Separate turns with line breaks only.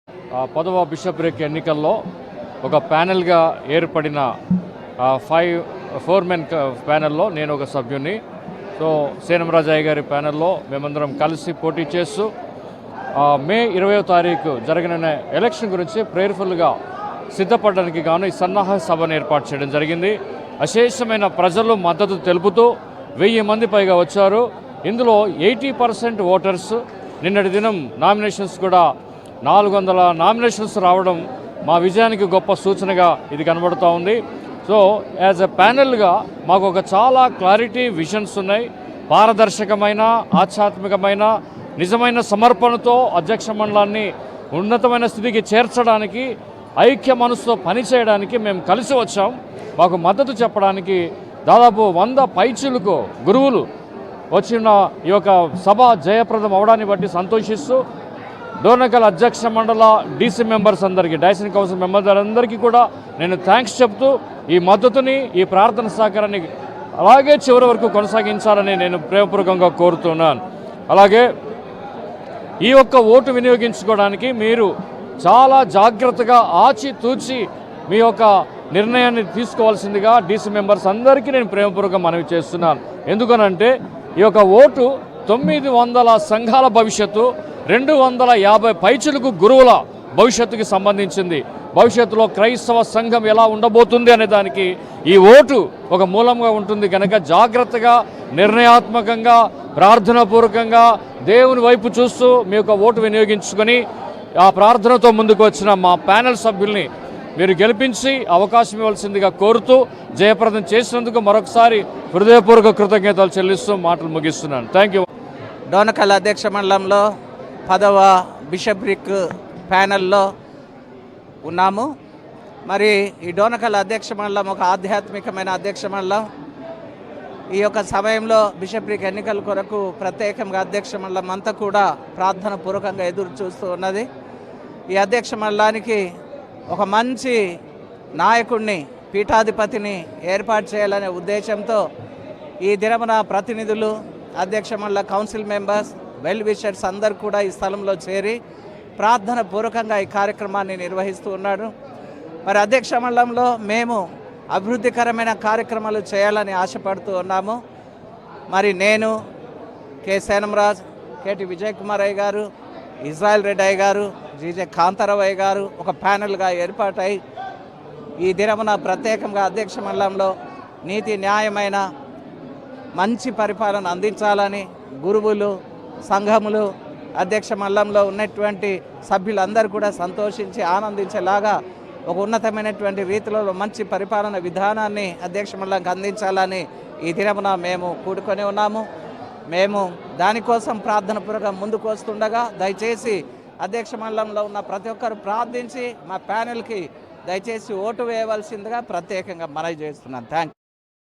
పదవ బిషప్రిక్ ఎన్నికల్లో ఒక ప్యానెల్గా ఏర్పడిన 4 మెన్ ప్యానెల్లో నేను ఒక సభ్యుని. సో సేనంరాజయ్య గారి ప్యానెల్లో మేమందరం కలిసి పోటీ చేస్తూ మే 20వ తారీఖు జరగనున్న ఎలక్షన్ గురించి ప్రేయర్ఫుల్గా సిద్ధపడడానికి గాను ఈ సన్నాహ సభను ఏర్పాటు చేయడం జరిగింది. అశేషమైన ప్రజలు మద్దతు తెలుపుతూ 1000 మంది పైగా వచ్చారు. ఇందులో 80% ఓటర్స్. నిన్నటి దినం నామినేషన్స్ కూడా 400 నామినేషన్స్ రావడం మా విజయానికి గొప్ప సూచనగా ఇది కనబడుతూ ఉంది. సో యాజ్ ఎ ప్యానెల్గా మాకు ఒక చాలా క్లారిటీ విజన్స్ ఉన్నాయి. పారదర్శకమైన, ఆధ్యాత్మికమైన, నిజమైన సమర్పణతో అధ్యక్ష మండలాన్ని ఉన్నతమైన స్థితికి చేర్చడానికి, ఐక్య మనసుతో పనిచేయడానికి మేము కలిసి వచ్చాం. మాకు మద్దతు చెప్పడానికి దాదాపు 100 పైచిలకు గురువులు వచ్చిన ఈ యొక్క సభ జయప్రదం అవడాన్ని బట్టి సంతోషిస్తూ డోర్నకల్ అధ్యక్ష మండల డీసీ మెంబర్స్ అందరికీ, డైసన్ కౌన్సిల్ మెంబర్స్ అందరికీ కూడా నేను థ్యాంక్స్ చెప్తూ ఈ మద్దతుని, ఈ ప్రార్థన సహకారాన్ని అలాగే చివరి వరకు కొనసాగించాలని నేను ప్రేమపూర్వకంగా కోరుతున్నాను. అలాగే ఈ యొక్క ఓటు వినియోగించుకోవడానికి మీరు చాలా జాగ్రత్తగా ఆచితూచి మీ యొక్క నిర్ణయాన్ని తీసుకోవాల్సిందిగా డీసీ మెంబర్స్ అందరికీ నేను ప్రేమపూర్వకంగా మనవి చేస్తున్నాను. ఎందుకనంటే ఈ యొక్క ఓటు 900 సంఘాల భవిష్యత్తు, 250 పైచులకు గురువుల భవిష్యత్తుకి సంబంధించింది. భవిష్యత్తులో క్రైస్తవ సంఘం ఎలా ఉండబోతుంది అనే దానికి ఈ ఓటు ఒక మూలంగా ఉంటుంది. కనుక జాగ్రత్తగా, నిర్ణయాత్మకంగా, ప్రార్థనాపూర్వకంగా దేవుని వైపు చూస్తూ మీ యొక్క ఓటు వినియోగించుకొని ఆ ప్రార్థనతో ముందుకు వచ్చిన మా ప్యానెల్ సభ్యుల్ని మీరు గెలిపించి అవకాశం ఇవ్వాల్సిందిగా కోరుతూ జయప్రదం చేసినందుకు మరొకసారి హృదయపూర్వక కృతజ్ఞతలు చెల్లిస్తూ మాటలు ముగిస్తున్నాను. Thank you.
డోర్నకల్ అధ్యక్ష మండలంలో 10వ బిషప్రిక్ ప్యానెల్లో ఉన్నాము. మరి ఈ డోర్నకల్ అధ్యక్ష మండలం ఒక ఆధ్యాత్మికమైన అధ్యక్ష మండలం. ఈ యొక్క సమయంలో బిషప్రిక్ ఎన్నికల కొరకు ప్రత్యేకంగా అధ్యక్ష మండలం అంతా కూడా ప్రార్థన పూర్వకంగా ఎదురు చూస్తూ ఉన్నది. ఈ అధ్యక్ష మండలానికి ఒక మంచి నాయకుడిని, పీఠాధిపతిని ఏర్పాటు చేయాలనే ఉద్దేశంతో ఈ దినమున ప్రతినిధులు, అధ్యక్ష మండల కౌన్సిల్ మెంబర్స్, వెల్ విషర్స్ అందరూ కూడా ఈ స్థలంలో చేరి ప్రార్థన పూర్వకంగా ఈ కార్యక్రమాన్ని నిర్వహిస్తూ ఉన్నారు. మరి అధ్యక్ష మండలంలో మేము అభివృద్ధికరమైన కార్యక్రమాలు చేయాలని ఆశపడుతూ ఉన్నాము. మరి నేను, కె సేనంరాజ్, కేటి విజయ్ కుమార్ అయ్య గారు, ఇజ్రాయెల్ రెడ్డి అయ్య గారు, జీజే కాంతారావు అయ్య గారు ఒక ప్యానెల్గా ఏర్పాటై ఈ దినమున ప్రత్యేకంగా అధ్యక్ష మండలంలో నీతి న్యాయమైన మంచి పరిపాలన అందించాలని గురువులు, సంఘములు, అధ్యక్ష మండలంలో ఉన్నటువంటి సభ్యులందరూ కూడా సంతోషించి ఆనందించేలాగా ఒక ఉన్నతమైనటువంటి రీతిలో మంచి పరిపాలన విధానాన్ని అధ్యక్ష మండలంకి అందించాలని ఈ దినమున మేము కూడుకొని ఉన్నాము. మేము దానికోసం ప్రార్థన పూర్వకంగా ముందుకు వస్తుండగా దయచేసి అధ్యక్ష మండలంలో ఉన్న ప్రతి ఒక్కరు ప్రార్థించి మా ప్యానెల్కి దయచేసి ఓటు వేయవలసిందిగా ప్రత్యేకంగా మనవి చేస్తున్నాను. థ్యాంక్